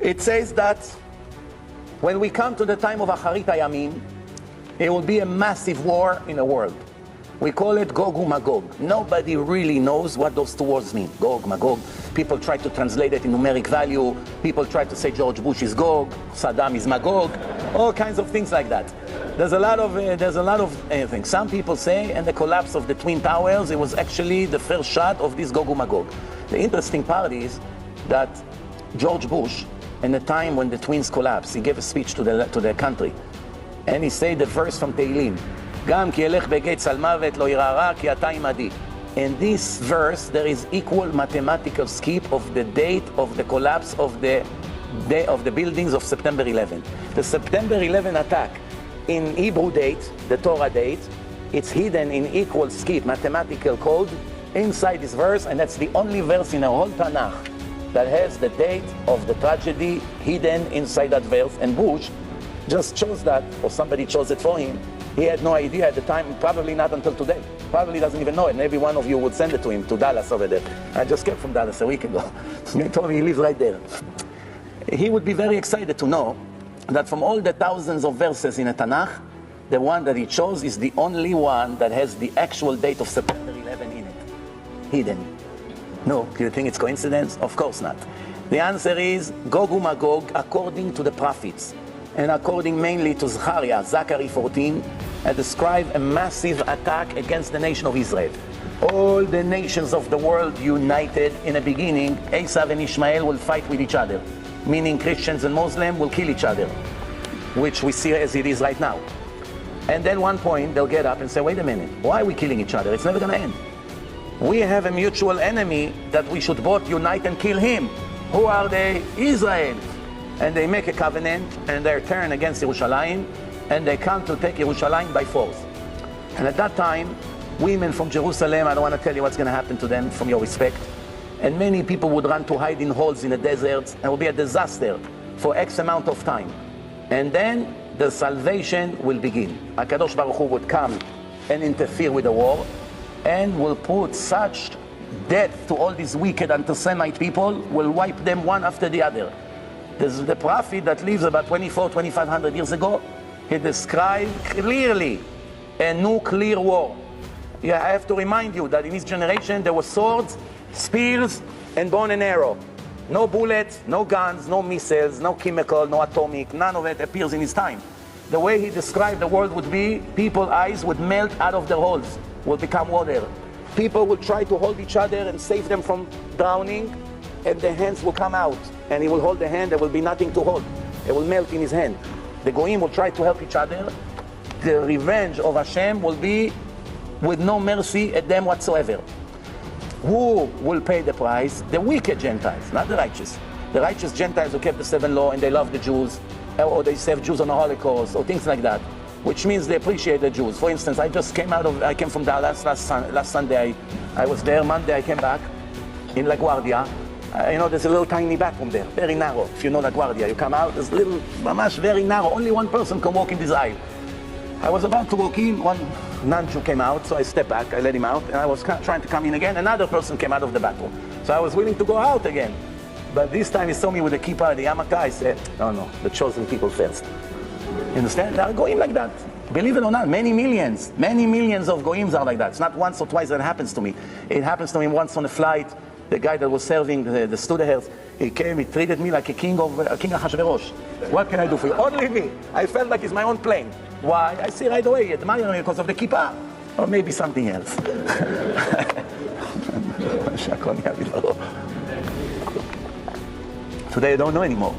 It says that when we come to the time of Acharit Hayamim, it will be a massive war in the world. We call it Gog uMagog. Nobody really knows what those two words mean. Gog, Magog. People try to translate it in numeric value. People try to say George Bush is Gog, Saddam is Magog, all kinds of things like that. There's a lot of things. Some people say, in the collapse of the Twin Towers, it was actually the first shot of this Gog uMagog. The interesting part is that George Bush, in the time when the twins collapsed, he gave a speech to the country, and he said the verse from Tehillim, Gam ki elech begei tzal mavet lo yirara ki ata imadi. In this verse, there is equal mathematical skip of the date of the collapse of the buildings of September 11. The September 11 attack in Hebrew date, the Torah date, it's hidden in equal skip, mathematical code, inside this verse, and that's the only verse in the whole Tanakh that has the date of the tragedy hidden inside that verse. And Bush just chose that, or somebody chose it for him. He had no idea at the time, probably not until today. Probably doesn't even know it. Maybe one of you would send it to him, to Dallas over there. I just came from Dallas a week ago. He told me he lives right there. He would be very excited to know that from all the thousands of verses in the Tanakh, the one that he chose is the only one that has the actual date of September 11 in it, hidden. No, do you think it's coincidence? Of course not. The answer is Gog uMagog, according to the prophets, and according mainly to Zechariah 14, describe a massive attack against the nation of Israel. All the nations of the world united in the beginning. Esav and Ishmael will fight with each other, meaning Christians and Muslims will kill each other, which we see as it is right now. And then one point they'll get up and say, wait a minute, why are we killing each other? It's never going to end. We have a mutual enemy that we should both unite and kill him. Who are they? Israel. And they make a covenant, and they turn against Yerushalayim, and they come to take Yerushalayim by force. And at that time, women from Jerusalem, I don't want to tell you what's going to happen to them from your respect, and many people would run to hide in holes in the deserts, and it will be a disaster for X amount of time. And then the salvation will begin. HaKadosh Baruch Hu would come and interfere with the war, and will put such death to all these wicked anti-Semite people, will wipe them one after the other. There's the prophet that lives about 2,500 years ago. He described clearly a nuclear war. Yeah, I have to remind you that in his generation there were swords, spears, and bow and arrow. No bullets, no guns, no missiles, no chemical, no atomic, none of it appears in his time. The way he described the world would be, people's eyes would melt out of their holes, will become water. People will try to hold each other and save them from drowning, and their hands will come out. And he will hold the hand, there will be nothing to hold. It will melt in his hand. The Goyim will try to help each other. The revenge of Hashem will be with no mercy at them whatsoever. Who will pay the price? The wicked Gentiles, not the righteous. The righteous Gentiles who kept the 7 law and they love the Jews, or they serve Jews on the Holocaust, or things like that, which means they appreciate the Jews. For instance, I came from Dallas last Sunday. I was there. Monday I came back in LaGuardia. There's a little tiny bathroom there, very narrow. If you know LaGuardia, you come out, there's a little, mamash, very narrow. Only one person can walk in this aisle. I was about to walk in, one non-Jew came out, so I stepped back, I let him out, and I was trying to come in again. Another person came out of the bathroom. So I was willing to go out again. But this time he saw me with the kippah and the yarmulke. I said, no, the chosen people first. You understand? They are going like that. Believe it or not, many millions of goyims are like that. It's not once or twice that it happens to me. It happens to me once on a flight. The guy that was serving the students, he came, he treated me like a king of Hashverosh. What can I do for you? Only me. I felt like it's my own plane. Why? I see right away, admire me because of the kippah. Or maybe something else. Today I don't know anymore.